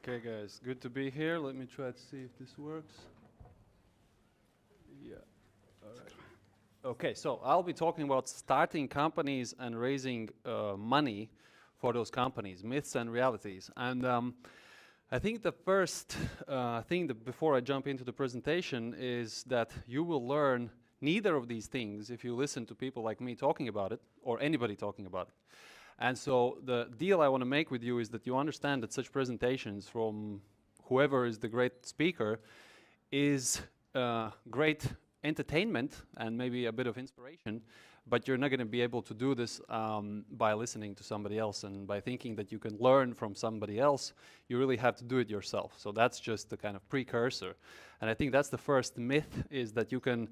Okay, guys, good to be here. Let me try to see if this works. Yeah, all right. Okay, so I'll be talking about starting companies and raising money for those companies, myths and realities. And I think the first thing that before I jump into the presentation is that you will learn neither of these things if you listen to people like me talking about it or anybody talking about it. And so the deal I want to make with you is that you understand that such presentations from whoever is the great speaker is great entertainment and maybe a bit of inspiration, but you're not going to be able to do this by listening to somebody else and by thinking that you can learn from somebody else. You really have to do it yourself. So that's just the kind of precursor. And I think that's the first myth, is that you can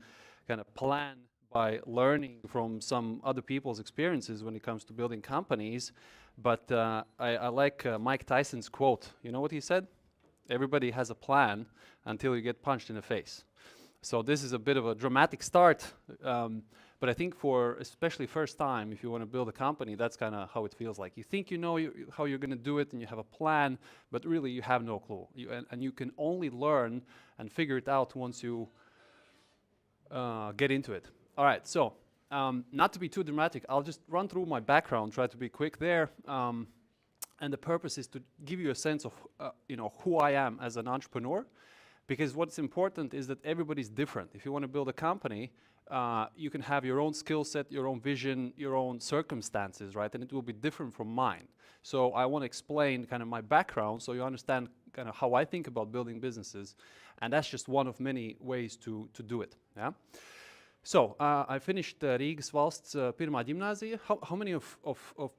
kind of plan by learning from some other people's experiences when it comes to building companies. But I like Mike Tyson's quote. You know what he said? Everybody has a plan until you get punched in the face. So this is a bit of a dramatic start, but I think for especially first time, if you want to build a company, that's kind of how it feels like. You think you know how you're going to do it and you have a plan, but really you have no clue. And you can only learn and figure it out once you get into it. All right, so not to be too dramatic, I'll just run through my background, try to be quick there. And the purpose is to give you a sense of who I am as an entrepreneur, because what's important is that everybody's different. If you want to build a company, you can have your own skill set, your own vision, your own circumstances, right? And it will be different from mine. So I want to explain kind of my background so you understand kind of how I think about building businesses. And that's just one of many ways to do it. Yeah. So I finished Rīgas valsts pirmā gimnāzija. How many of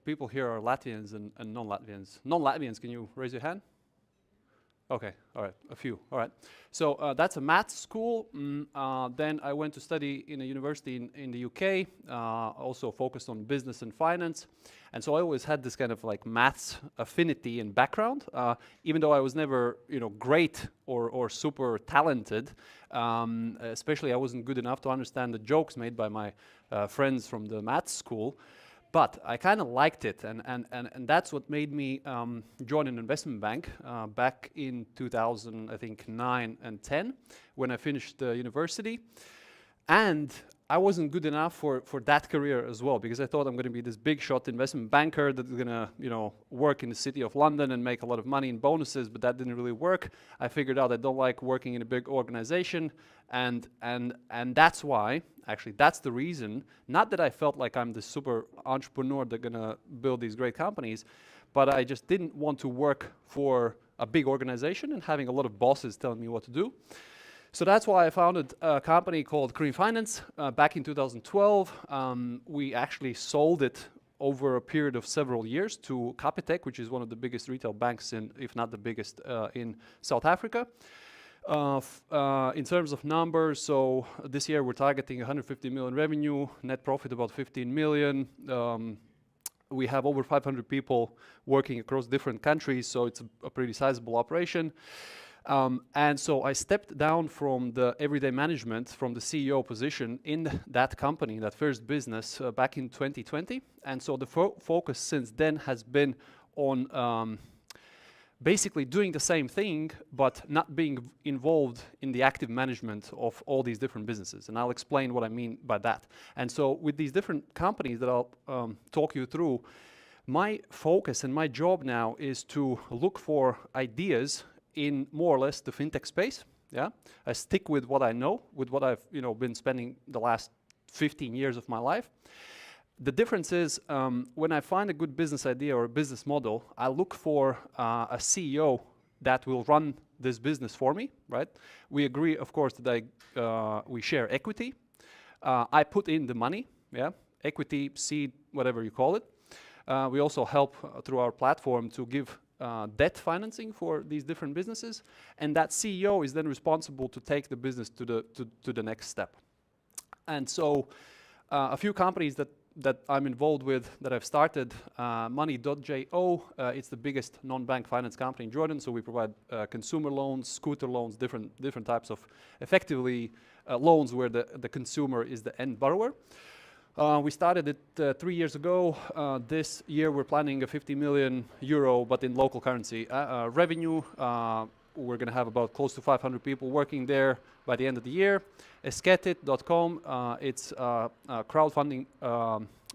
people here are Latvians and non-Latvians? Non-Latvians, can you raise your hand? Okay, all right, a few, all right. So that's a maths school. Then I went to study in a university in the UK, also focused on business and finance. And so I always had this kind of like maths affinity and background, even though I was never, great or super talented. Especially I wasn't good enough to understand the jokes made by my friends from the maths school. But I kind of liked it, and that's what made me join an investment bank back in 2000, I think 9 and 10, when I finished university. And I wasn't good enough for that career as well, because I thought I'm going to be this big shot investment banker that's going to, work in the city of London and make a lot of money in bonuses, but that didn't really work. I figured out I don't like working in a big organization, and that's why, actually, that's the reason, not that I felt like I'm the super entrepreneur that's going to build these great companies, but I just didn't want to work for a big organization and having a lot of bosses telling me what to do. So that's why I founded a company called Green Finance back in 2012. We actually sold it over a period of several years to Capitec, which is one of the biggest retail banks, if not the biggest, in South Africa. In terms of numbers, so this year we're targeting 150 million revenue, net profit about 15 million. We have over 500 people working across different countries, so it's a pretty sizable operation. And so I stepped down from the everyday management, from the CEO position in that company, that first business, back in 2020. And so the focus since then has been on basically doing the same thing, but not being involved in the active management of all these different businesses. And I'll explain what I mean by that. And so with these different companies that I'll talk you through, my focus and my job now is to look for ideas in more or less the fintech space. Yeah, I stick with what I know, with what I've been spending the last 15 years of my life. The difference is when I find a good business idea or a business model, I look for a CEO that will run this business for me. Right? We agree, of course, that we share equity. I put in the money. Yeah, equity, seed, whatever you call it. We also help through our platform to give debt financing for these different businesses, and that CEO is then responsible to take the business to the next step. And so a few companies that I'm involved with, that I've started, Money.jo, it's the biggest non-bank finance company in Jordan, so we provide consumer loans, scooter loans, different types of effectively loans where the consumer is the end borrower. We started it 3 years ago. This year we're planning a 50 million euro, but in local currency revenue. We're going to have about close to 500 people working there by the end of the year. Esketit.com, it's a crowdfunding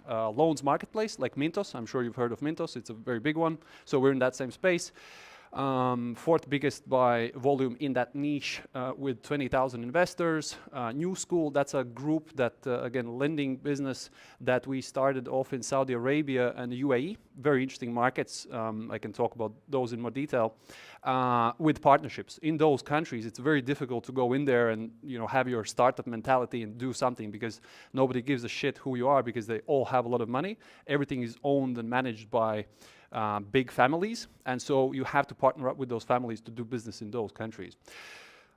loans marketplace like Mintos. I'm sure you've heard of Mintos. It's a very big one. So we're in that same space. Fourth biggest by volume in that niche with 20,000 investors. New School, that's a group that, again, lending business that we started off in Saudi Arabia and the UAE. Very interesting markets. I can talk about those in more detail. With partnerships. In those countries, it's very difficult to go in there and have your startup mentality and do something because nobody gives a shit who you are because they all have a lot of money. Everything is owned and managed by big families, and so you have to partner up with those families to do business in those countries.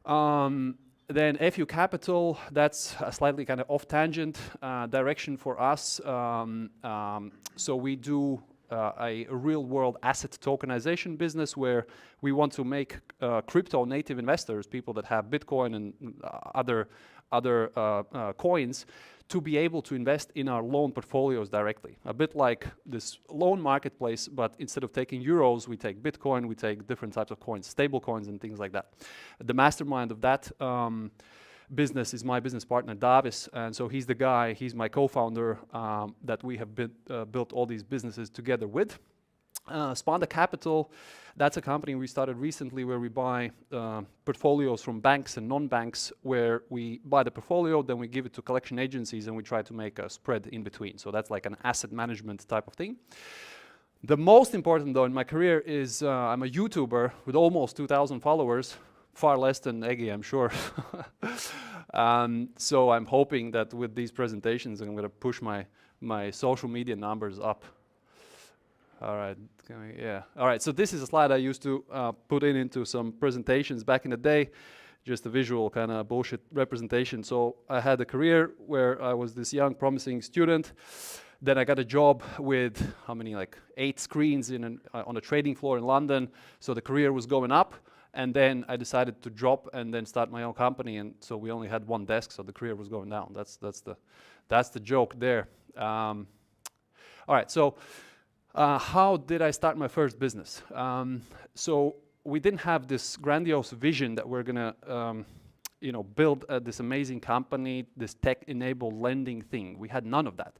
Then FU Capital, that's a slightly kind of off-tangent direction for us. So we do a real-world asset tokenization business where we want to make crypto-native investors, people that have Bitcoin and other coins, to be able to invest in our loan portfolios directly. A bit like this loan marketplace, but instead of taking euros, we take Bitcoin, we take different types of coins, stable coins and things like that. The mastermind of that business is my business partner, Davis, and so he's the guy, he's my co-founder that we have built all these businesses together with. Sponda Capital, that's a company we started recently where we buy portfolios from banks and non-banks, where we buy the portfolio, then we give it to collection agencies and we try to make a spread in between. So that's like an asset management type of thing. The most important though in my career is I'm a YouTuber with almost 2,000 followers, far less than Egi, I'm sure. So I'm hoping that with these presentations I'm going to push my social media numbers up. All right, yeah. All right, so this is a slide I used to put into some presentations back in the day, just a visual kind of bullshit representation. So I had a career where I was this young, promising student. Then I got a job with, how many, like 8 screens on a trading floor in London. So the career was going up. And then I decided to drop and then start my own company. And so we only had 1 desk, so the career was going down. That's the joke there. All right, so how did I start my first business? So we didn't have this grandiose vision that we're gonna, build this amazing company, this tech-enabled lending thing. We had none of that.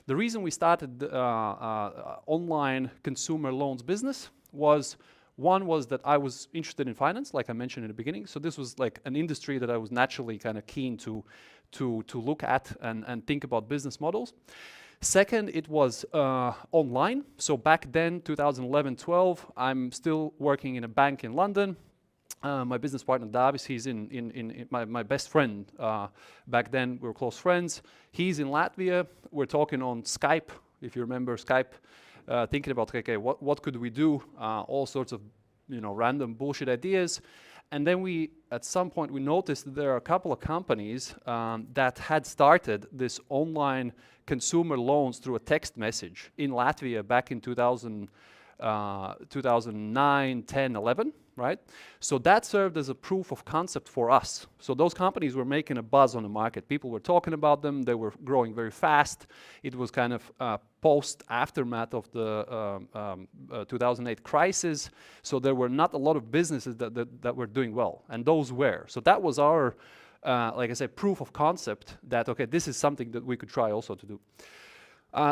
The reason we started online consumer loans business was, one was that I was interested in finance, like I mentioned in the beginning. So this was like an industry that I was naturally kind of keen to look at and think about business models. Second, it was online. So back then, 2011-12, I'm still working in a bank in London. My business partner, Davis, he's in my best friend. Back then, we were close friends. He's in Latvia. We're talking on Skype, if you remember Skype, thinking about, okay, what could we do? All sorts of, random bullshit ideas. And then at some point, we noticed that there are a couple of companies that had started this online consumer loans through a text message in Latvia back in 2009, 10, 11, right? So that served as a proof of concept for us. So those companies were making a buzz on the market. People were talking about them. They were growing very fast. It was kind of post-aftermath of the 2008 crisis. So there were not a lot of businesses that were doing well, and those were. So that was our, like I said, proof of concept that, okay, this is something that we could try also to do.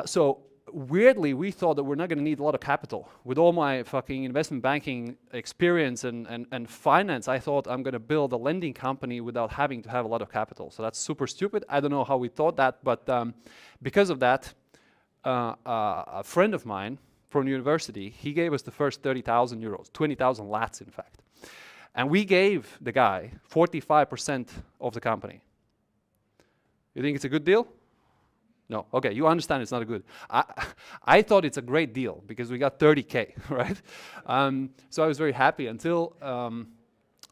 So weirdly, we thought that we're not going to need a lot of capital. With all my fucking investment banking experience and finance, I thought I'm going to build a lending company without having to have a lot of capital. So that's super stupid. I don't know how we thought that, but because of that, a friend of mine from university, he gave us the first 30,000 euros, 20,000 lats, in fact. And we gave the guy 45% of the company. You think it's a good deal? No. Okay, you understand it's not a good. I thought it's a great deal because we got 30K, right? So I was very happy until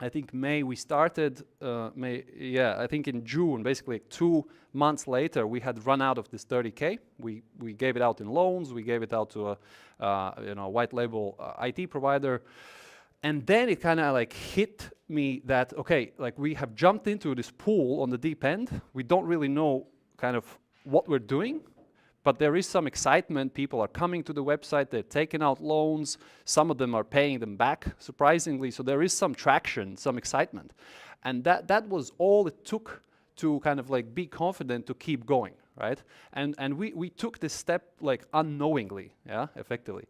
I think May we started. I think in June, basically 2 months later, we had run out of this 30K. We gave it out in loans. We gave it out to a white label IT provider. And then it kind of like hit me that, okay, like we have jumped into this pool on the deep end. We don't really know kind of what we're doing, but there is some excitement. People are coming to the website, they're taking out loans, some of them are paying them back, surprisingly, so there is some traction, some excitement. And that was all it took to kind of like be confident to keep going, right? And we took this step like unknowingly, yeah, effectively.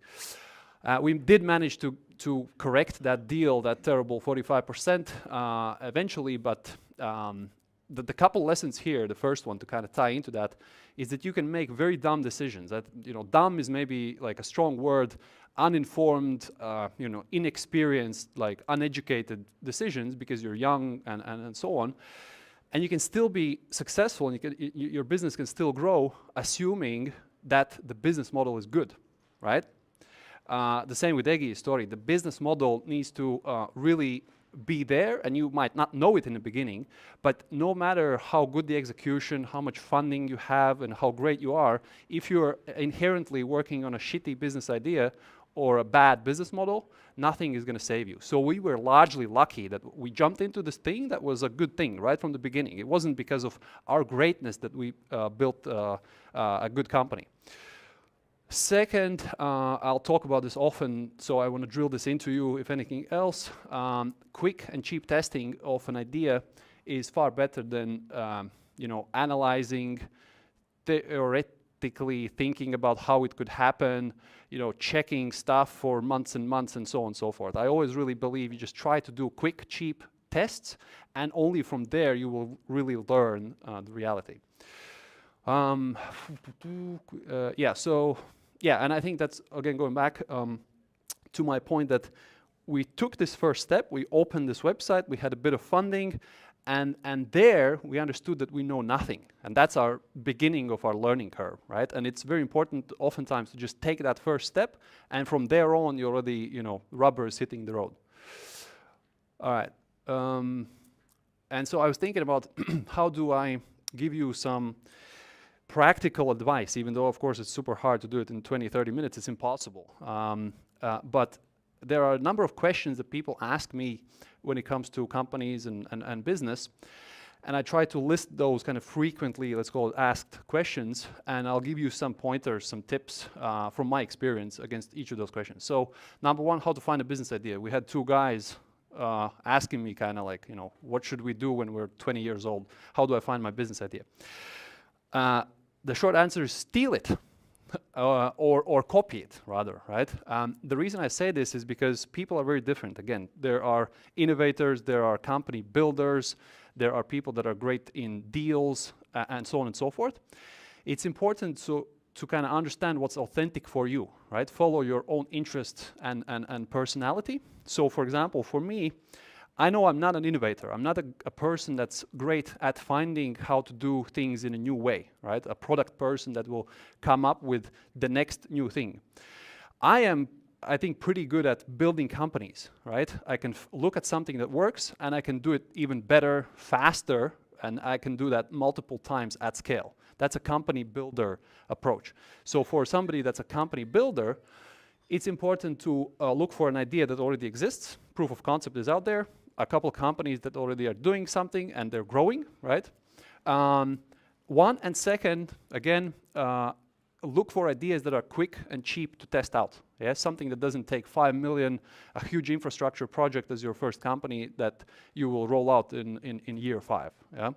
We did manage to correct that deal, that terrible 45% eventually, but the couple lessons here, the first one to kind of tie into that, is that you can make very dumb decisions. That, you know, dumb is maybe like a strong word, uninformed, you know, inexperienced, like uneducated decisions because you're young and so on. And you can still be successful, and your business can still grow, assuming that the business model is good, right? The same with Eggy's story. The business model needs to really be there, and you might not know it in the beginning, but no matter how good the execution, how much funding you have, and how great you are, if you're inherently working on a shitty business idea or a bad business model, nothing is going to save you. So we were largely lucky that we jumped into this thing that was a good thing right from the beginning. It wasn't because of our greatness that we built a good company. Second, I'll talk about this often, so I want to drill this into you, if anything else. Quick and cheap testing of an idea is far better than you know, analyzing, theoretically thinking about how it could happen, you know, checking stuff for months and months and so on and so forth. I always really believe you just try to do quick, cheap tests, and only from there you will really learn the reality. Yeah, and I think that's, again, going back to my point that we took this first step, we opened this website, we had a bit of funding, and there we understood that we know nothing. And that's our beginning of our learning curve, right? And it's very important oftentimes to just take that first step, and from there on, you already, you know, rubber is hitting the road. All right. And so I was thinking about how do I give you some practical advice, even though, of course, it's super hard to do it in 20, 30 minutes. It's impossible. But there are a number of questions that people ask me when it comes to companies and business. And I try to list those kind of frequently, let's call it, asked questions. And I'll give you some pointers, some tips from my experience against each of those questions. So number one, how to find a business idea. We had two guys asking me kind of like, you know, what should we do when we're 20 years old? How do I find my business idea? The short answer is steal it or copy it, rather, right? The reason I say this is because people are very different. Again, there are innovators, there are company builders, there are people that are great in deals, and so on and so forth. It's important to kind of understand what's authentic for you, right? Follow your own interest and personality. So, for example, for me, I know I'm not an innovator. I'm not a person that's great at finding how to do things in a new way, right? A product person that will come up with the next new thing. I am, I think, pretty good at building companies, right? I can look at something that works, and I can do it even better, faster, and I can do that multiple times at scale. That's a company builder approach. So for somebody that's a company builder, it's important to look for an idea that already exists. Proof of concept is out there. A couple companies that already are doing something and they're growing, right? One, and second, again, look for ideas that are quick and cheap to test out. Yeah, something that doesn't take 5 million, a huge infrastructure project as your first company that you will roll out in year 5. Yeah.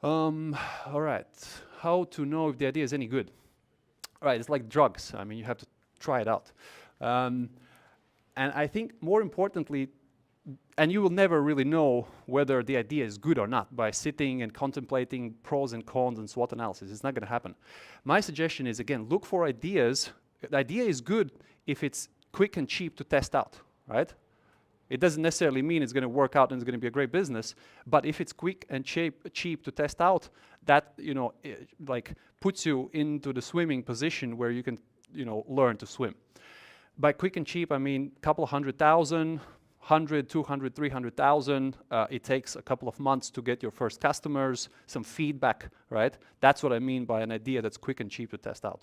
All right. How to know if the idea is any good? All right, it's like drugs. I mean, you have to try it out. And I think more importantly, and you will never really know whether the idea is good or not by sitting and contemplating pros and cons and SWOT analysis. It's not going to happen. My suggestion is, again, look for ideas. The idea is good if it's quick and cheap to test out, right? It doesn't necessarily mean it's going to work out and it's going to be a great business, but if it's quick and cheap to test out, that, you know, like puts you into the swimming position where you can, you know, learn to swim. By quick and cheap, I mean a couple of 100,000, 100, 200, 300,000. It takes a couple of months to get your first customers, some feedback, right? That's what I mean by an idea that's quick and cheap to test out.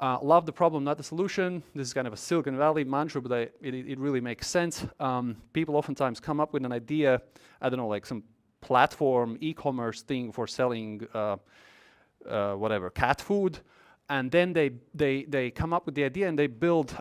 Love the problem, not the solution. This is kind of a Silicon Valley mantra, but it really makes sense. People oftentimes come up with an idea, I don't know, like some platform, e-commerce thing for selling whatever, cat food, and then they come up with the idea and they build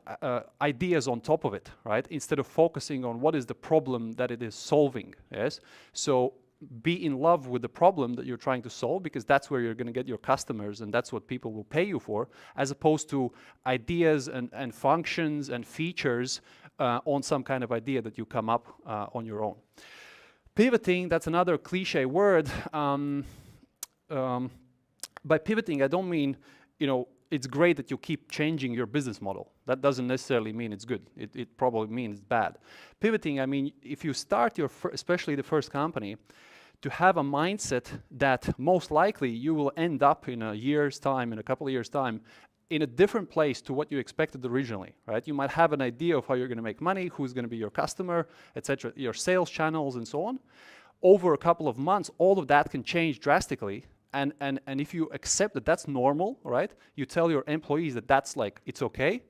ideas on top of it, right? Instead of focusing on what is the problem that it is solving, yes? So be in love with the problem that you're trying to solve, because that's where you're going to get your customers and that's what people will pay you for, as opposed to ideas and functions and features on some kind of idea that you come up on your own. Pivoting, that's another cliche word. By pivoting, I don't mean, you know, it's great that you keep changing your business model. That doesn't necessarily mean it's good. It probably means it's bad. Pivoting, I mean, if you start your, especially the first company, to have a mindset that most likely you will end up in a year's time, in a couple of years' time, in a different place to what you expected originally, right? You might have an idea of how you're going to make money, who's going to be your customer, etc., your sales channels and so on. Over a couple of months, all of that can change drastically. And if you accept that that's normal, right? You tell your employees that that's like, it's okay.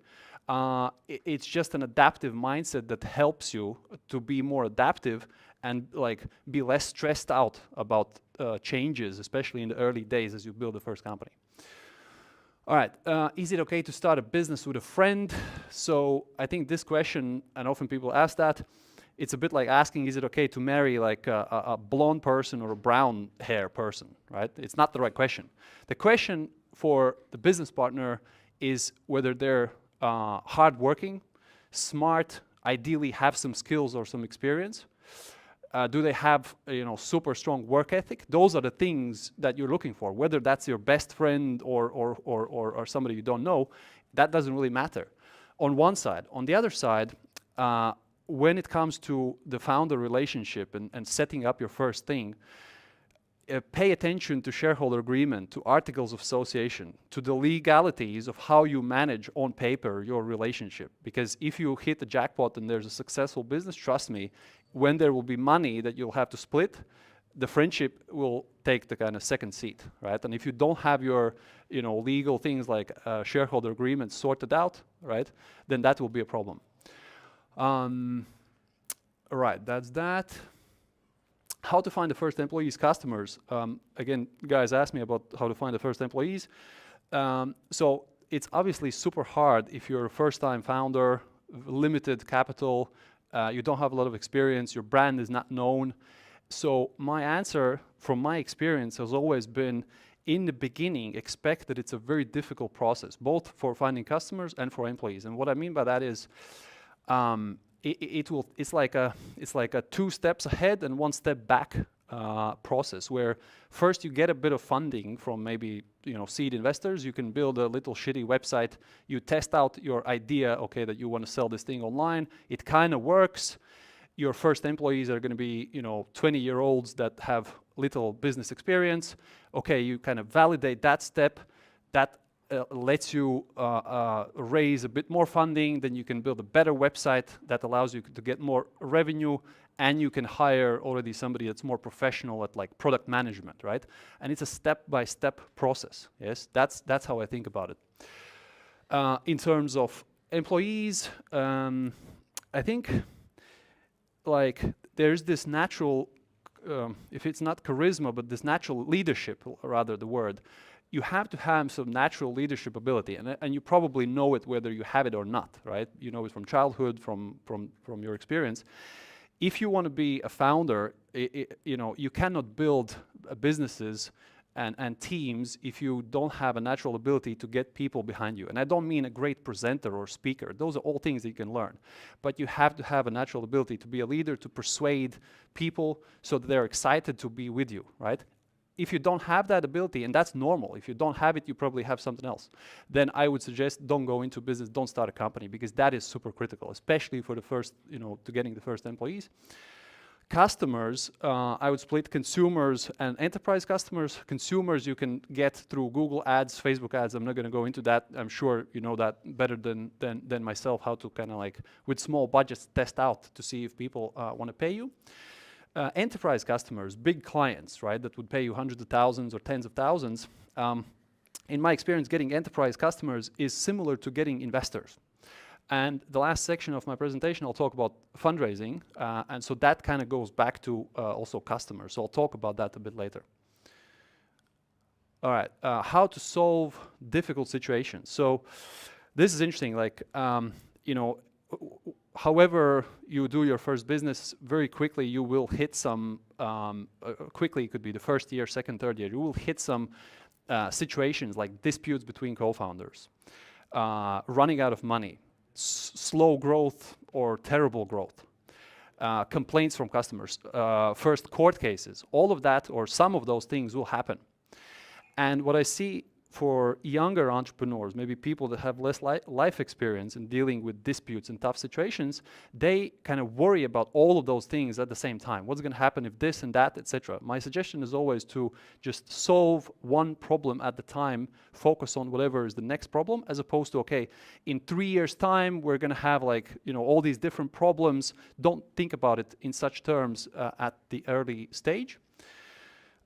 It's just an adaptive mindset that helps you to be more adaptive and like be less stressed out about changes, especially in the early days as you build the first company. All right, is it okay to start a business with a friend? So I think this question, and often people ask that, it's a bit like asking, is it okay to marry like a blonde person or a brown hair person, right? It's not the right question. The question for the business partner is whether they're hardworking, smart, ideally have some skills or some experience. Do they have, you know, super strong work ethic? Those are the things that you're looking for. Whether that's your best friend or somebody you don't know, that doesn't really matter. On one side. On the other side, when it comes to the founder relationship and setting up your first thing, pay attention to shareholder agreement, to articles of association, to the legalities of how you manage on paper your relationship. Because if you hit the jackpot and there's a successful business, trust me, when there will be money that you'll have to split, the friendship will take the kind of second seat, right? And if you don't have your, you know, legal things like shareholder agreements sorted out, right, then that will be a problem. Right, that's that. How to find the first employees, customers. Again, guys asked me about how to find the first employees. So it's obviously super hard if you're a first-time founder, limited capital, you don't have a lot of experience, your brand is not known. So my answer from my experience has always been, in the beginning, expect that it's a very difficult process, both for finding customers and for employees. And what I mean by that is, it's like a 2 steps ahead and 1 step back process, where first you get a bit of funding from maybe, you know, seed investors. You can build a little shitty website. You test out your idea, okay, that you want to sell this thing online. It kind of works. Your first employees are going to be, you know, 20-year-olds that have little business experience. Okay, you kind of validate that step. That lets you raise a bit more funding. Then you can build a better website that allows you to get more revenue, and you can hire already somebody that's more professional at like product management, right? And it's a step-by-step process. Yes, that's how I think about it. In terms of employees, I think like there's this natural, if it's not charisma, but this natural leadership, rather the word. You have to have some natural leadership ability, and you probably know it whether you have it or not, right? You know it from childhood, from your experience. If you want to be a founder, you know, you cannot build businesses and teams if you don't have a natural ability to get people behind you. And I don't mean a great presenter or speaker. Those are all things that you can learn. But you have to have a natural ability to be a leader, to persuade people so that they're excited to be with you, right? If you don't have that ability, and that's normal, if you don't have it, you probably have something else, then I would suggest don't go into business, don't start a company, because that is super critical, especially for the first, you know, to getting the first employees. Customers, I would split consumers and enterprise customers. Consumers you can get through Google ads, Facebook ads. I'm not going to go into that. I'm sure you know that better than myself, how to kind of like, with small budgets, test out to see if people want to pay you. Enterprise customers, big clients, right, that would pay you hundreds of thousands or tens of thousands. In my experience, getting enterprise customers is similar to getting investors. And the last section of my presentation, I'll talk about fundraising. And so that kind of goes back to also customers. So I'll talk about that a bit later. All right, how to solve difficult situations. So this is interesting, like, you know, however you do your first business, very quickly you will hit some, quickly it could be the first year, second, third year, you will hit some situations like disputes between co-founders, running out of money, slow growth or terrible growth, complaints from customers, first court cases, all of that or some of those things will happen. And what I see for younger entrepreneurs, maybe people that have less life experience in dealing with disputes and tough situations, they kind of worry about all of those things at the same time. What's going to happen if this and that, etc. My suggestion is always to just solve one problem at the time, focus on whatever is the next problem, as opposed to, okay, in 3 years' time, we're going to have like, you know, all these different problems. Don't think about it in such terms at the early stage.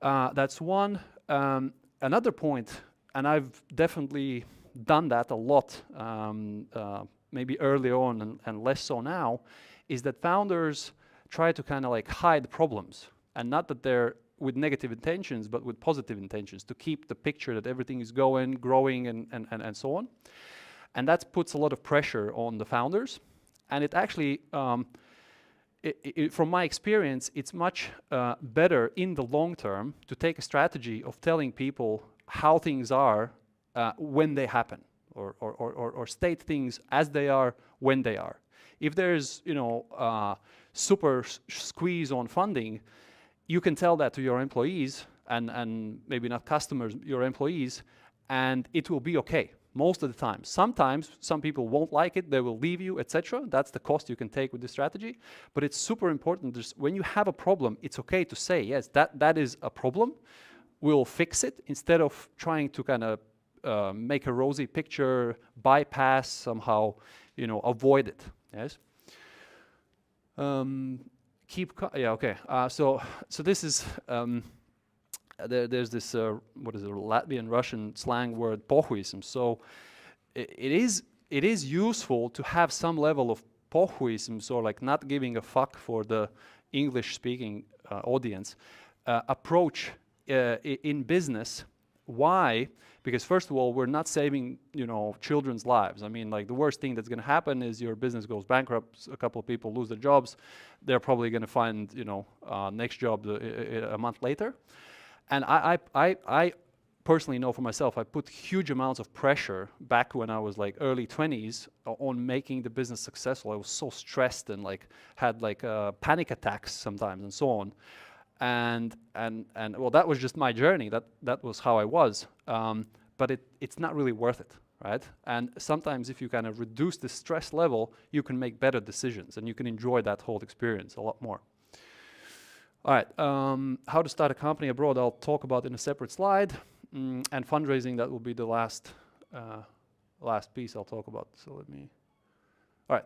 That's one. Another point, and I've definitely done that a lot, maybe early on and less so now, is that founders try to kind of like hide problems. And not that they're with negative intentions, but with positive intentions, to keep the picture that everything is growing and so on. And that puts a lot of pressure on the founders. And it actually, from my experience, it's much better in the long term to take a strategy of telling people how things are when they happen, or state things as they are when they are. If there's, you know, super squeeze on funding, you can tell that to your employees and maybe not customers, your employees, and it will be okay most of the time. Sometimes some people won't like it, they will leave you, etc. That's the cost you can take with this strategy. But it's super important. When you have a problem, it's okay to say, yes, that is a problem. We'll fix it, instead of trying to kind of make a rosy picture, bypass somehow, you know, avoid it. Yes. Yeah. Okay. So this is. There's this, what is it, Latvian Russian slang word, pohuism. So it is useful to have some level of pohuism, so like not giving a fuck for the English-speaking audience approach in business. Why? Because first of all, we're not saving, you know, children's lives. I mean, like, the worst thing that's going to happen is your business goes bankrupt, a couple of people lose their jobs, they're probably going to find, you know, next job a month later. And I personally know for myself, I put huge amounts of pressure back when I was like early 20s on making the business successful. I was so stressed and like had like panic attacks sometimes and so on. And well, that was just my journey. That was how I was. But it's not really worth it, right? And sometimes if you kind of reduce the stress level, you can make better decisions and you can enjoy that whole experience a lot more. All right, how to start a company abroad, I'll talk about in a separate slide. And fundraising, that will be the last piece I'll talk about. So let me. All right,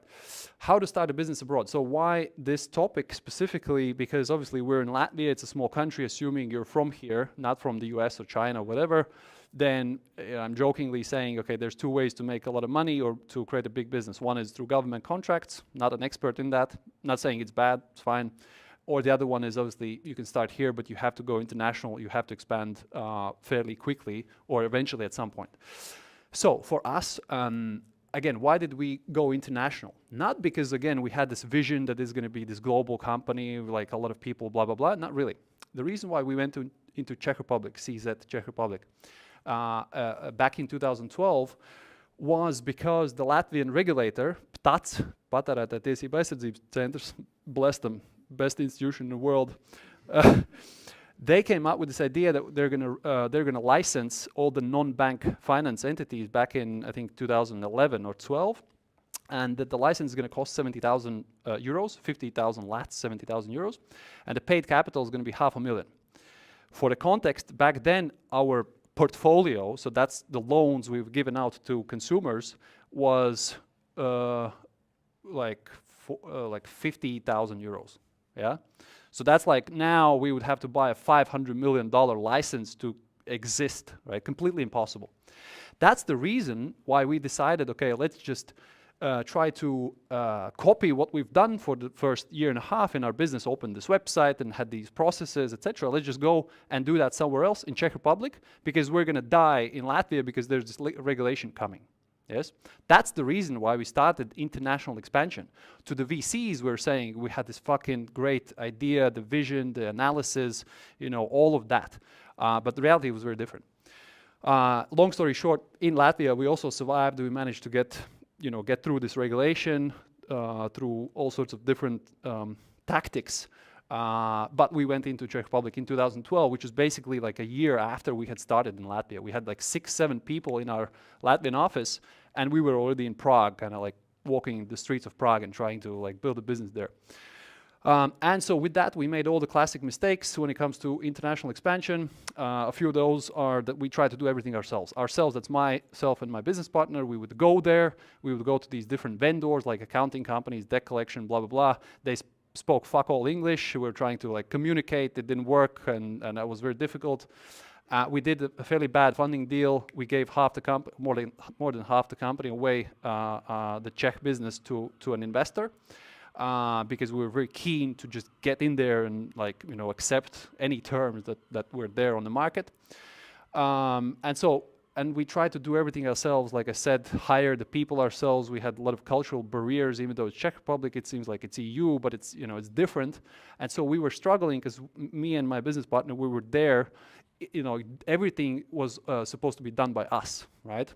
how to start a business abroad. So why this topic specifically? Because obviously we're in Latvia, it's a small country. Assuming you're from here, not from the US or China or whatever, then I'm jokingly saying, okay, there's two ways to make a lot of money or to create a big business. One is through government contracts, not an expert in that. Not saying it's bad, it's fine. Or the other one is obviously you can start here, but you have to go international. You have to expand fairly quickly or eventually at some point. So for us, again, why did we go international? Not because, again, we had this vision that this is going to be this global company, like a lot of people, blah, blah, blah. Not really. The reason why we went into Czech Republic, CZ, Czech Republic, back in 2012 was because the Latvian regulator, PTAC, Patērētāju tiesību aizsardzības centrs, bless them, best institution in the world, they came up with this idea that they're gonna license all the non-bank finance entities back in, I think, 2011 or 12, and that the license is going to cost 70,000 euros, 50,000 lats, 70,000 euros, and the paid capital is going to be 500,000. For the context, back then our portfolio, so that's the loans we've given out to consumers, was like 50,000 euros. Yeah, so that's like now we would have to buy a $500 million license to exist, right? Completely impossible. That's the reason why we decided, okay, let's just try to copy what we've done for the first year and a half in our business, opened this website and had these processes, etc. Let's just go and do that somewhere else in Czech Republic, because we're going to die in Latvia because there's this regulation coming. Yes, that's the reason why we started international expansion. To the VCs, we're saying we had this fucking great idea, the vision, the analysis, you know, all of that. But the reality was very different. Long story short, in Latvia, we also survived. We managed to get through this regulation through all sorts of different tactics. But we went into Czech Republic in 2012, which is basically like a year after we had started in Latvia. We had like 6-7 people in our Latvian office, and we were already in Prague, kind of like walking the streets of Prague and trying to like build a business there. And so with that, we made all the classic mistakes when it comes to international expansion. A few of those are that we try to do everything ourselves. That's myself and my business partner. We would go there. We would go to these different vendors like accounting companies, debt collection, blah, blah, blah. They spoke fuck all English. We were trying to like communicate. It didn't work, and that was very difficult. We did a fairly bad funding deal. We gave half the more than half the company away, the Czech business to an investor, because we were very keen to just get in there and like accept any terms that were there on the market. And we tried to do everything ourselves. Like I said, hire the people ourselves. We had a lot of cultural barriers, even though it's Czech Republic, it seems like it's EU, but it's it's different. And so we were struggling because me and my business partner, we were there. Everything was supposed to be done by us, right?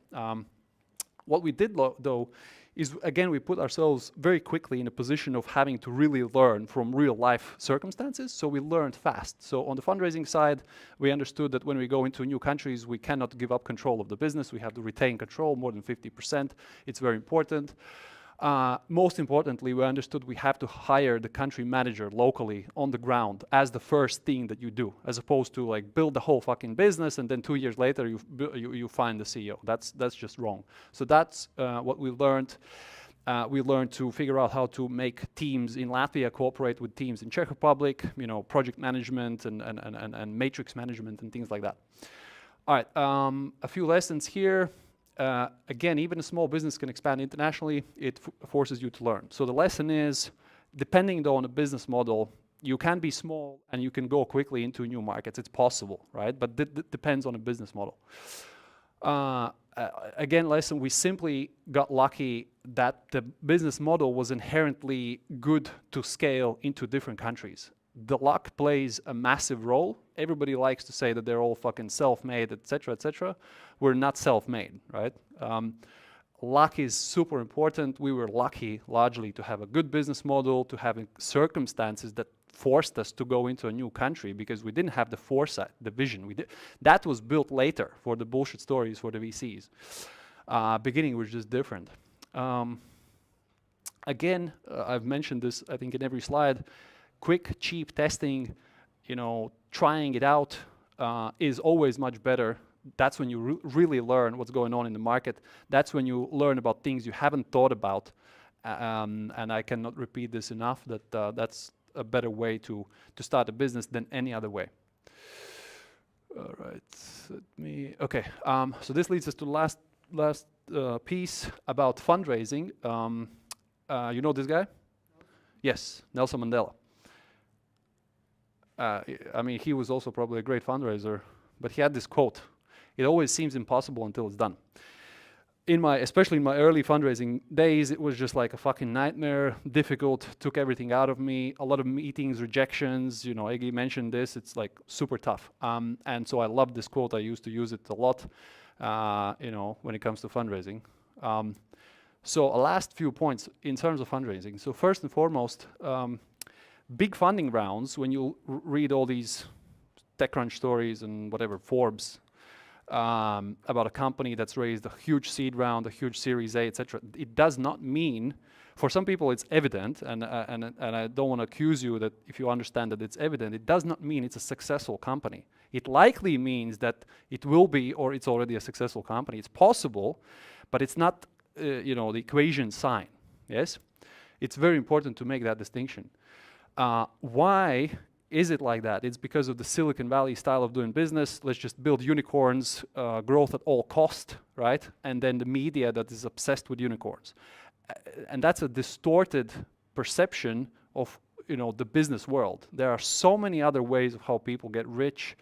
What we did though is, again, we put ourselves very quickly in a position of having to really learn from real life circumstances. So we learned fast. So on the fundraising side, we understood that when we go into new countries, we cannot give up control of the business. We have to retain control more than 50%. It's very important. Most importantly, we understood we have to hire the country manager locally on the ground as the first thing that you do, as opposed to like build the whole fucking business and then 2 years later you find the CEO. That's just wrong. So that's what we learned. We learned to figure out how to make teams in Latvia cooperate with teams in Czech Republic, project management and matrix management and things like that. All right, a few lessons here. Again, even a small business can expand internationally. It forces you to learn. So the lesson is, depending on the business model, you can be small and you can go quickly into new markets. It's possible, right? But it depends on the business model. Again, lesson, we simply got lucky that the business model was inherently good to scale into different countries. The luck plays a massive role. Everybody likes to say that they're all fucking self-made, etc., etc. We're not self-made, right? Luck is super important. We were lucky largely to have a good business model, to have circumstances that forced us to go into a new country, because we didn't have the foresight, the vision. That was built later for the bullshit stories for the VCs. Beginning was just different. Again, I've mentioned this, I think, in every slide. Quick, cheap testing, trying it out is always much better. That's when you really learn what's going on in the market. That's when you learn about things you haven't thought about. And I cannot repeat this enough, that that's a better way to start a business than any other way. All right, okay. So this leads us to the last piece about fundraising. You know this guy? Yes, Nelson Mandela. I mean, he was also probably a great fundraiser, but he had this quote: "It always seems impossible until it's done." Especially in my early fundraising days, it was just like a fucking nightmare, difficult, took everything out of me, a lot of meetings, rejections, Eggy mentioned this, it's like super tough. And so I love this quote, I used to use it a lot, when it comes to fundraising. So a last few points in terms of fundraising. So first and foremost, big funding rounds, when you read all these TechCrunch stories and whatever, Forbes, about a company that's raised a huge seed round, a huge Series A, etc. It does not mean, for some people it's evident, and I don't want to accuse you that if you understand that it's evident, it does not mean it's a successful company. It likely means that it will be, or it's already a successful company. It's possible, but it's not, the equation sign. Yes, it's very important to make that distinction. Why is it like that? It's because of the Silicon Valley style of doing business. Let's just build unicorns, growth at all cost, right? And then the media that is obsessed with unicorns. and that's a distorted perception of the business world. There are so many other ways of how people get rich,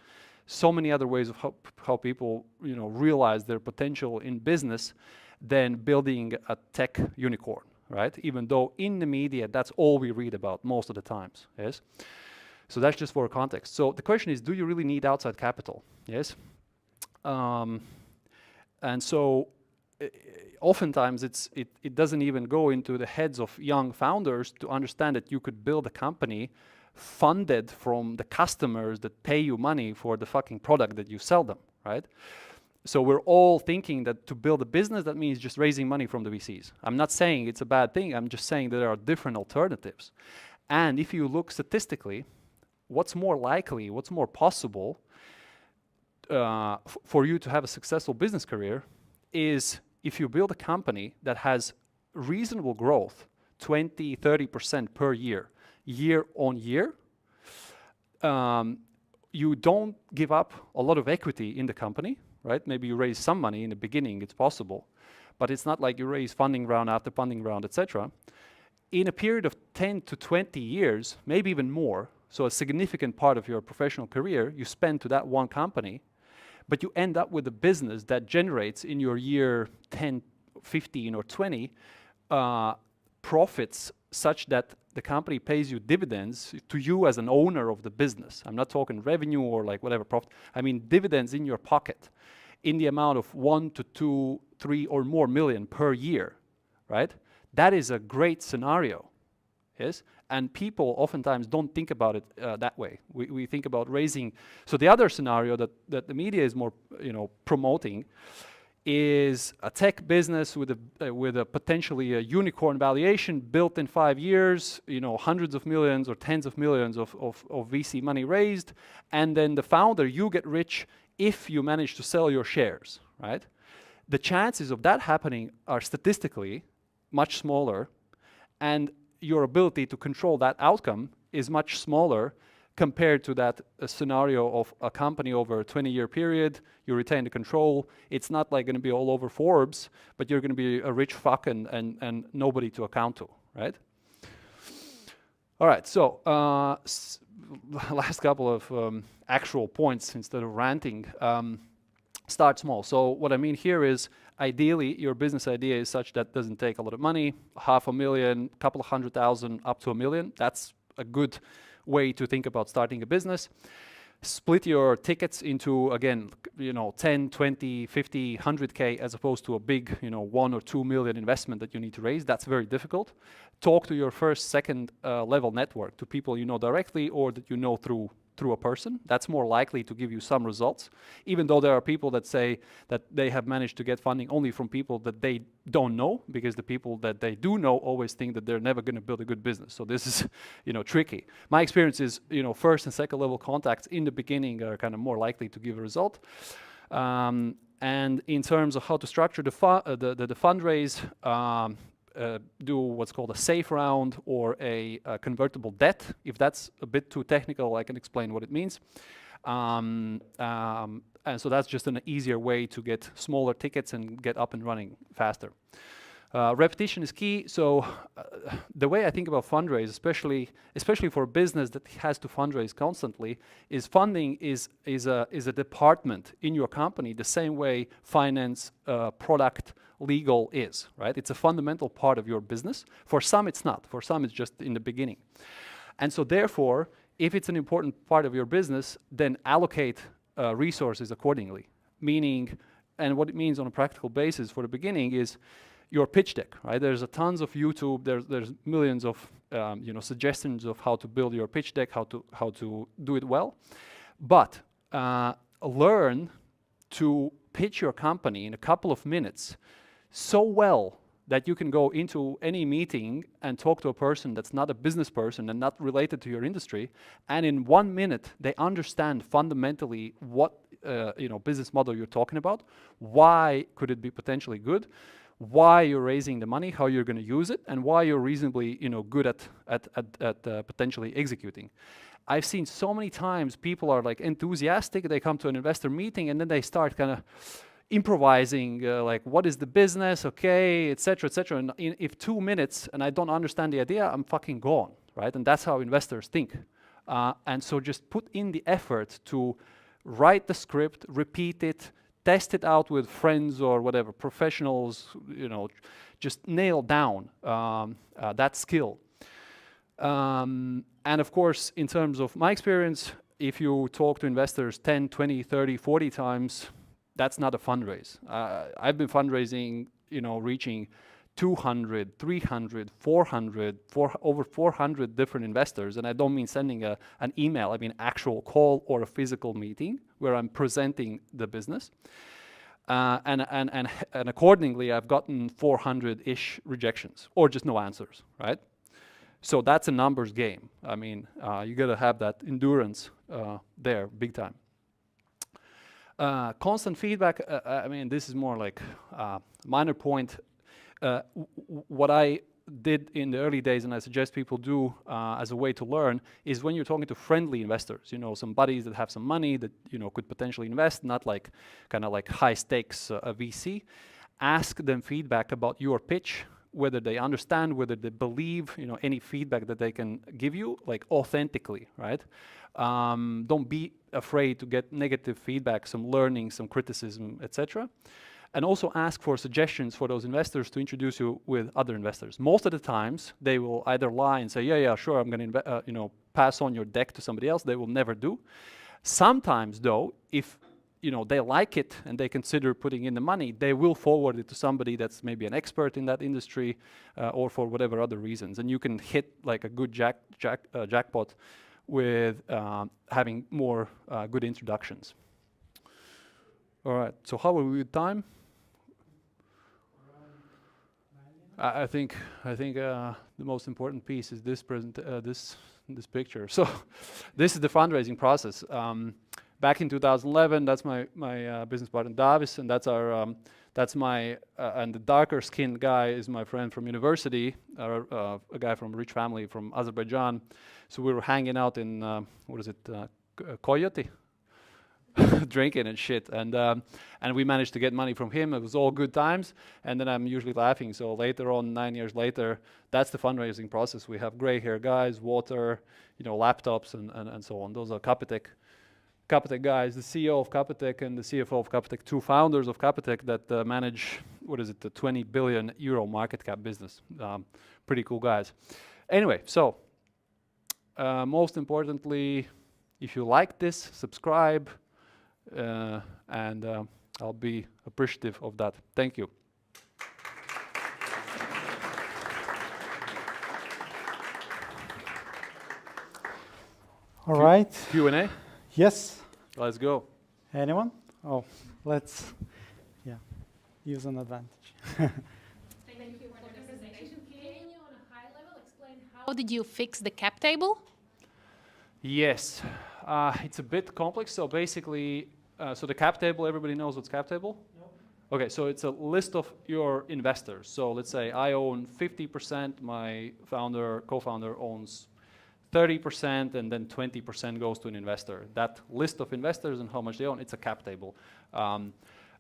so many other ways of how people realize their potential in business than building a tech unicorn, right? Even though in the media that's all we read about most of the times. Yes. So that's just for context. So the question is, do you really need outside capital? Yes. And so oftentimes it doesn't even go into the heads of young founders to understand that you could build a company funded from the customers that pay you money for the fucking product that you sell them, right? So we're all thinking that to build a business, that means just raising money from the VCs. I'm not saying it's a bad thing. I'm just saying that there are different alternatives. And if you look statistically, what's more likely, what's more possible for you to have a successful business career is if you build a company that has reasonable growth, 20, 30% per year, year on year. You don't give up a lot of equity in the company, right? Maybe you raise some money in the beginning, it's possible, but it's not like you raise funding round after funding round, etc. In a period of 10 to 20 years, maybe even more, so a significant part of your professional career you spend to that one company, but you end up with a business that generates in your year 10, 15 or 20 profits such that the company pays you dividends to you as an owner of the business. I'm not talking revenue or like whatever profit. I mean dividends in your pocket in the amount of 1 to 2, 3 or more million per year, right? That is a great scenario, yes? And people oftentimes don't think about it that way. We think about raising. So the other scenario that the media is more promoting is a tech business with a potentially a unicorn valuation built in 5 years, hundreds of millions or tens of millions of VC money raised, and then the founder, you get rich if you manage to sell your shares, right? The chances of that happening are statistically much smaller, and your ability to control that outcome is much smaller compared to that scenario of a company over a 20-year period. You retain the control. It's not like going to be all over Forbes, but you're going to be a rich fuck and nobody to account to, right? All right, so last couple of actual points instead of ranting. Start small. So what I mean here is, ideally, your business idea is such that doesn't take a lot of money, $500,000, couple of 100,000, up to $1 million. That's a good way to think about starting a business. Split your tickets into, again, 10, 20, 50, 100K, as opposed to a big, 1 or 2 million investment that you need to raise. That's very difficult. Talk to your first, second level network, to people you know directly or that you know through a person. That's more likely to give you some results, even though there are people that say that they have managed to get funding only from people that they don't know, because the people that they do know always think that they're never going to build a good business. So this is, tricky. My experience is, first and second level contacts in the beginning are kind of more likely to give a result. And in terms of how to structure the fundraise, do what's called a safe round or a convertible debt. If that's a bit too technical, I can explain what it means. And so that's just an easier way to get smaller tickets and get up and running faster. Repetition is key. So the way I think about fundraise, especially for a business that has to fundraise constantly, is funding is a department in your company the same way finance, product, legal is, right? It's a fundamental part of your business. For some, it's not. For some, it's just in the beginning. And so therefore, if it's an important part of your business, then allocate resources accordingly. Meaning, and what it means on a practical basis for the beginning is your pitch deck, right? There's a tons of YouTube, there's millions of suggestions of how to build your pitch deck, how to do it well. But learn to pitch your company in a couple of minutes so well that you can go into any meeting and talk to a person that's not a business person and not related to your industry, and in 1 minute they understand fundamentally what business model you're talking about, why could it be potentially good, why you're raising the money, how you're going to use it, and why you're reasonably good at potentially executing. I've seen so many times people are like enthusiastic, they come to an investor meeting and then they start kind of improvising, like what is the business, okay, etc., etc. And if 2 minutes and I don't understand the idea, I'm fucking gone, right? And that's how investors think. And so just put in the effort to write the script, repeat it, test it out with friends or whatever, professionals, you know, just nail down that skill. And of course, in terms of my experience, if you talk to investors 10, 20, 30, 40 times, that's not a fundraise. I've been fundraising, you know, reaching 200, 300, 400, over 400 different investors. And I don't mean sending an email, I mean actual call or a physical meeting where I'm presenting the business. And accordingly, I've gotten 400-ish rejections or just no answers, right? So that's a numbers game. I mean, you gotta have that endurance there, big time. Constant feedback, I mean, this is more like a minor point. What I did in the early days, and I suggest people do as a way to learn, is when you're talking to friendly investors, you know, some buddies that have some money that, you know, could potentially invest, not like kind of like high stakes VC, ask them feedback about your pitch, whether they understand, whether they believe, you know, any feedback that they can give you, like authentically, right? Don't be afraid to get negative feedback, some learning, some criticism, etc. And also ask for suggestions for those investors to introduce you with other investors. Most of the times, they will either lie and say, yeah, sure, I'm going to you know, pass on your deck to somebody else. They will never do. Sometimes, though, if you know, they like it and they consider putting in the money, they will forward it to somebody that's maybe an expert in that industry or for whatever other reasons. And you can hit like a good jackpot with having more good introductions. All right, so how are we with time? I think the most important piece is this this picture. So this is the fundraising process. Back in 2011, that's my business partner Davis, and that's our that's my and the darker skinned guy is my friend from university, a guy from a rich family from Azerbaijan. So we were hanging out in what is it, Coyote, drinking and shit, and we managed to get money from him. It was all good times, and then I'm usually laughing. So later on, 9 years later, that's the fundraising process. We have gray hair guys, water, you know, laptops, and so on. Those are Capitec guys, the CEO of Capitec and the CFO of Capitec, two founders of Capitec that manage, what is it, the 20 billion euro market cap business. Pretty cool guys. Anyway, so most importantly, if you like this, subscribe, and I'll be appreciative of that. Thank you. All right. Q&A? Yes. Let's go. Anyone? Oh, let's, use an advantage. Thank you for the presentation. Can you, on a high level, explain how did you fix the cap table? Yes, it's a bit complex. So basically, so the cap table, everybody knows what's cap table? No. Okay, so it's a list of your investors. So let's say I own 50%, my co-founder owns 30%, and then 20% goes to an investor. That list of investors and how much they own, it's a cap table.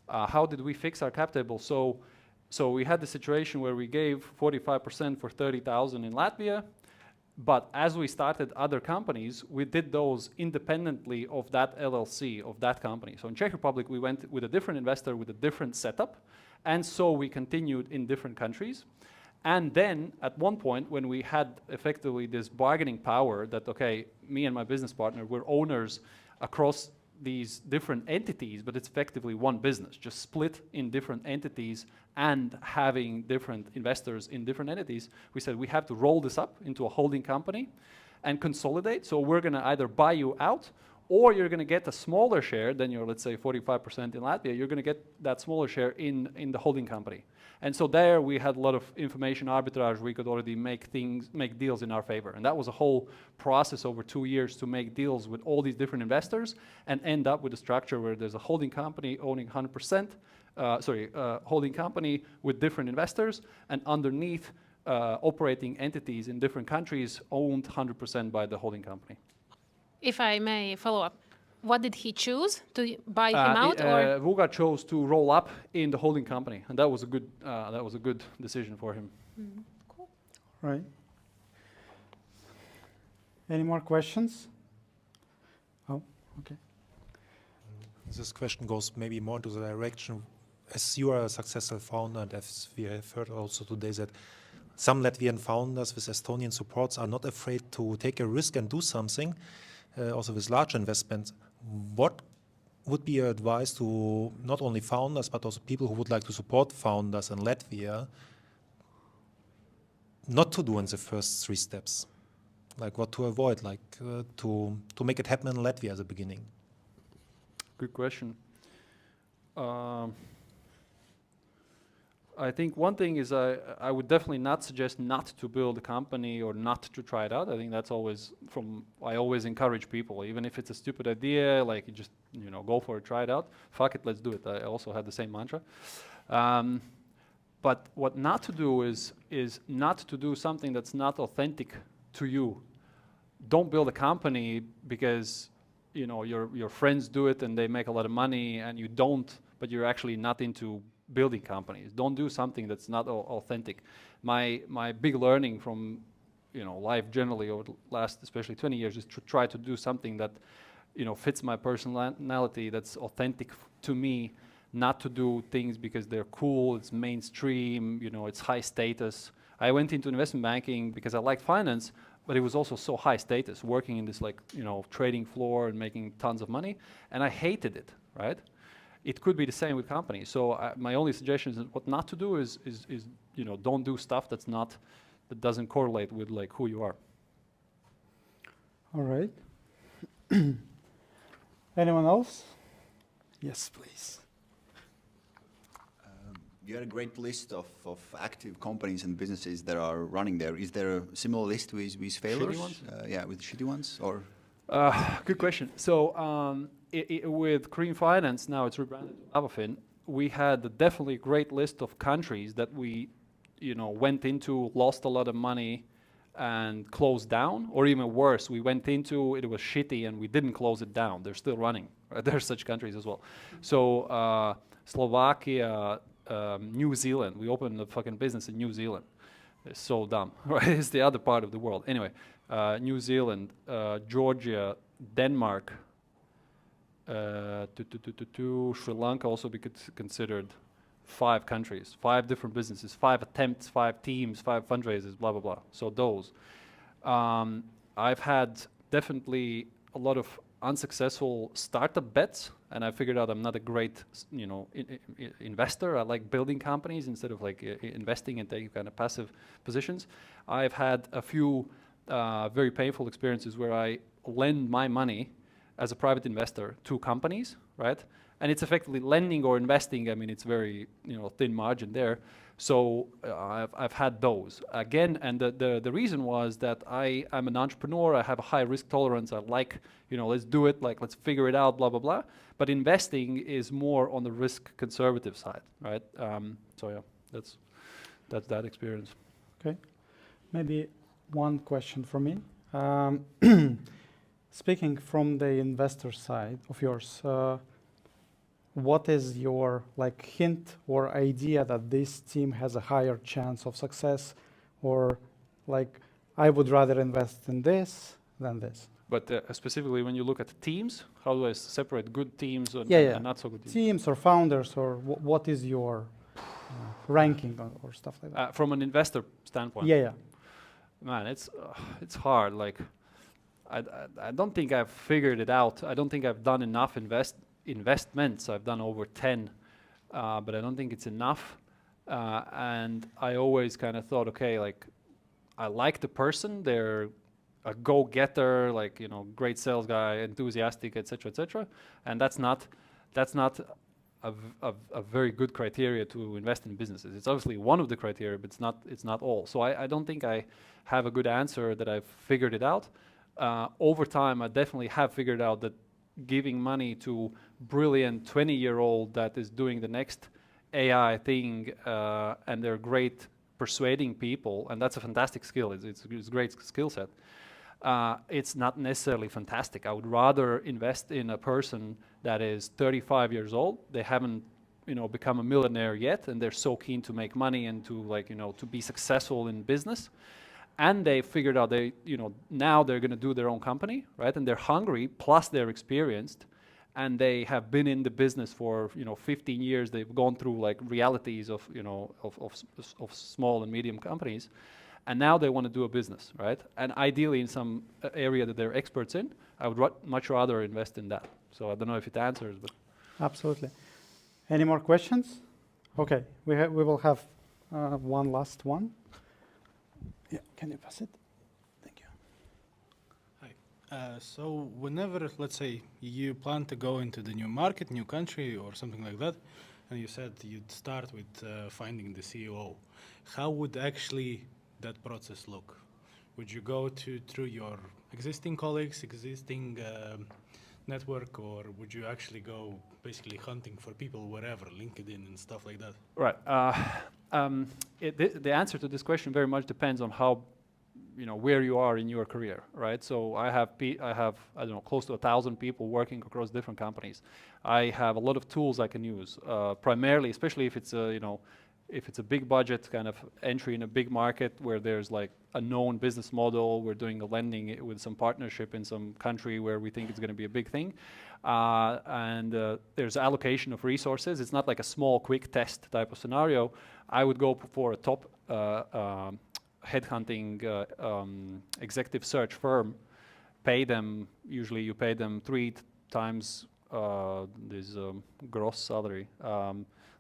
How did we fix our cap table? So we had the situation where we gave 45% for 30,000 in Latvia, but as we started other companies, we did those independently of that LLC, of that company. So in Czech Republic, we went with a different investor with a different setup, and so we continued in different countries. And then at one point when we had effectively this bargaining power that, okay, me and my business partner, we're owners across these different entities, but it's effectively one business, just split in different entities and having different investors in different entities, we said we have to roll this up into a holding company and consolidate. So we're gonna either buy you out, or you're gonna get a smaller share than your, let's say, 45% in Latvia, you're gonna get that smaller share in the holding company. And so there we had a lot of information arbitrage. We could already make deals in our favor. And that was a whole process over 2 years to make deals with all these different investors and end up with a structure where there's a holding company owning 100%, holding company with different investors, and underneath operating entities in different countries owned 100% by the holding company. If I may follow up, what did he choose to buy him out, or Vuga chose to roll up in the holding company, and that was a good decision for him. Cool. Right. Any more questions? Oh, okay. This question goes maybe more into the direction, as you are a successful founder, and as we have heard also today, that some Latvian founders with Estonian supports are not afraid to take a risk and do something, also with large investments. What would be your advice to not only founders, but also people who would like to support founders in Latvia, not to do in the first 3 steps? Like what to avoid, like to make it happen in Latvia at the beginning? Good question. I think one thing is I would definitely not suggest not to build a company or not to try it out. I think that's always I always encourage people, even if it's a stupid idea, like you just, go for it, try it out. Fuck it, let's do it. I also had the same mantra. But what not to do is not to do something that's not authentic to you. Don't build a company because, your friends do it and they make a lot of money and you don't, but you're actually not into building companies. Don't do something that's not authentic. My big learning from life generally over the last especially 20 years is to try to do something that fits my personality, that's authentic to me, not to do things because they're cool, it's mainstream, it's high status. I went into investment banking because I liked finance, but it was also so high status, working in this trading floor and making tons of money, and I hated it, right? It could be the same with companies. So my only suggestion is what not to do is don't do stuff that doesn't correlate with who you are. All right. Anyone else? Yes, please. You had a great list of active companies and businesses that are running there. Is there a similar list with failures? Shitty ones? With shitty ones, or? Good question. So with Green Finance, now it's rebranded to Avafin, we had definitely a great list of countries that we, went into, lost a lot of money, and closed down, or even worse, we went into it was shitty and we didn't close it down. They're still running. Right? There's such countries as well. So Slovakia, New Zealand. We opened a fucking business in New Zealand. It's so dumb, right? It's the other part of the world. Anyway, New Zealand, Georgia, Denmark, Sri Lanka also be considered 5 countries, 5 different businesses, 5 attempts, 5 teams, 5 fundraisers, blah, blah, blah. So those. I've had definitely a lot of unsuccessful startup bets, and I figured out I'm not a great, investor. I like building companies instead of investing and taking kind of passive positions. I've had a few very painful experiences where I lend my money as a private investor to companies, right? And it's effectively lending or investing. I mean, it's very thin margin there. So I've had those again, and the reason was that I'm an entrepreneur. I have a high risk tolerance. I like let's do it, let's figure it out, blah blah blah. But investing is more on the risk conservative side, right? So yeah, that's that experience. Okay, maybe one question from me. Speaking from the investor side of yours, what is your hint or idea that this team has a higher chance of success, or I would rather invest in this than this? But specifically, when you look at teams, how do I separate good teams and not so good teams? Teams or founders, or what is your ranking or stuff like that? From an investor standpoint. Yeah. Man, it's hard. I don't think I've figured it out. I don't think I've done enough investments. I've done over 10, but I don't think it's enough. And I always kind of thought, okay, I like the person. They're a go-getter, great sales guy, enthusiastic, etc. And that's not a very good criteria to invest in businesses. It's obviously one of the criteria, but it's not all. So I don't think I have a good answer that I've figured it out. Over time, I definitely have figured out that giving money to brilliant 20-year-old that is doing the next AI thing, and they're great persuading people, and that's a fantastic skill. It's a great skill set. it's not necessarily fantastic. I would rather invest in a person that is 35 years old. They haven't, become a millionaire yet, and they're so keen to make money and to to be successful in business. And they figured out now they're going to do their own company, right? And they're hungry, plus they're experienced, and they have been in the business for 15 years. They've gone through like realities of of small and medium companies, and now they want to do a business, right? And ideally in some area that they're experts in. I would much rather invest in that. So I don't know if it answers, but Absolutely. Any more questions? Okay, we will have one last one. Yeah, can you pass it? Thank you. Hi. So whenever, let's say, you plan to go into the new market, new country, or something like that, and you said you'd start with finding the CEO, how would actually that process look? Would you go through your existing colleagues, existing network, or would you actually go basically hunting for people wherever, LinkedIn and stuff like that? right. The answer to this question very much depends on how, where you are in your career, right? So I have I don't know, close to 1,000 people working across different companies. I have a lot of tools I can use, primarily, especially if it's if it's a big budget kind of entry in a big market where there's like a known business model, we're doing a lending with some partnership in some country where we think it's going to be a big thing. And there's allocation of resources. It's not like a small, quick test type of scenario. I would go for a top headhunting executive search firm, pay them, usually you pay them 3 times this gross salary,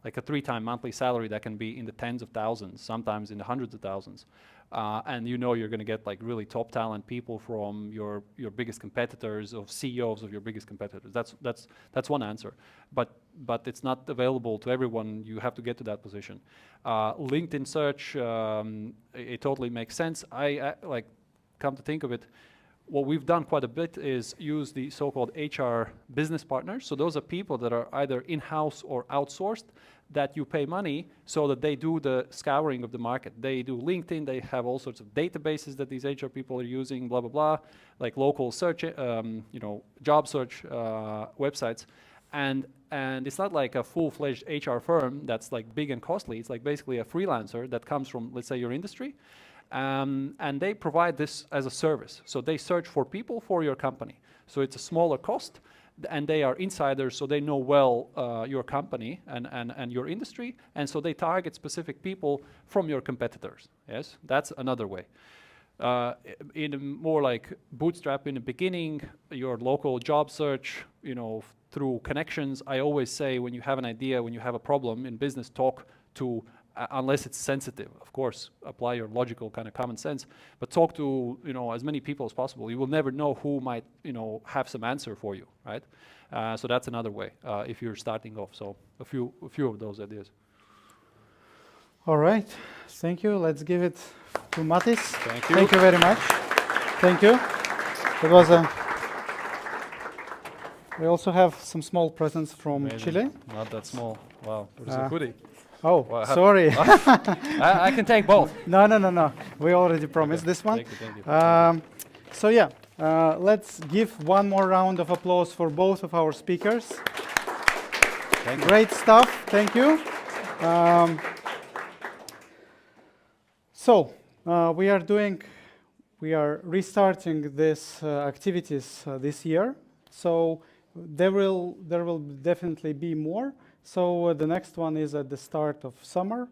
like a 3-time monthly salary that can be in the tens of thousands, sometimes in the hundreds of thousands. And you're going to get like really top talent people from your biggest competitors, of CEOs of your biggest competitors. That's one answer, but it's not available to everyone. You have to get to that position. LinkedIn search, it totally makes sense. I like, come to think of it, what we've done quite a bit is use the so-called HR business partners. So those are people that are either in-house or outsourced, that you pay money so that they do the scouring of the market. They do LinkedIn, they have all sorts of databases that these HR people are using, blah, blah, blah, like local search, job search websites. And it's not like a full-fledged HR firm that's like big and costly. It's like basically a freelancer that comes from, let's say, your industry. And they provide this as a service. So they search for people for your company. So it's a smaller cost, and they are insiders, so they know well your company and your industry, and so they target specific people from your competitors. Yes, that's another way. In a more like bootstrap in the beginning, your local job search, through connections. I always say, when you have an idea, when you have a problem in business, talk to, unless it's sensitive, of course, apply your logical kind of common sense, but talk to, as many people as possible. You will never know who might, have some answer for you, right? So that's another way, if you're starting off. So a few of those ideas. All right, thank you. Let's give it to Matiss. Thank you. Thank you very much. Thank you. It was a. We also have some small presents from Amazing. Chile. Not that small. Wow, there's a hoodie. Oh, Well, sorry. I can take both. No. We already promised this one. Thank you. So yeah, let's give one more round of applause for both of our speakers. Thank you. Great stuff. Thank you. So we are restarting this activities this year. So there will definitely be more. So the next one is at the start of summer.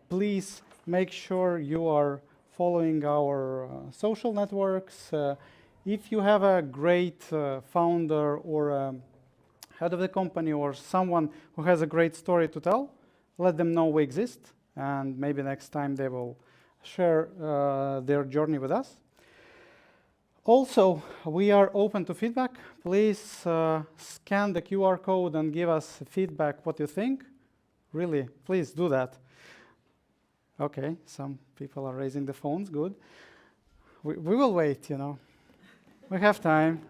Please make sure you are following our social networks. If you have a great founder or head of the company or someone who has a great story to tell, let them know we exist, and maybe next time they will share their journey with us. Also, we are open to feedback. Please scan the QR code and give us feedback, what you think. Really, please do that. Okay, some people are raising the phones, good. We will wait, We have time.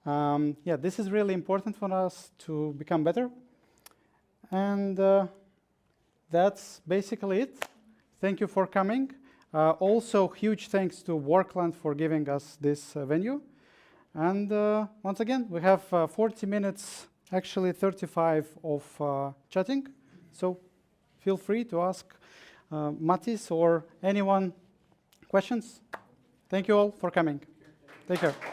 Yeah, this is really important for us to become better. And that's basically it. Thank you for coming. Also, huge thanks to Workland for giving us this venue. And once again, we have 40 minutes, actually 35 of chatting. So feel free to ask Matiss or anyone questions. Thank you all for coming. Take care.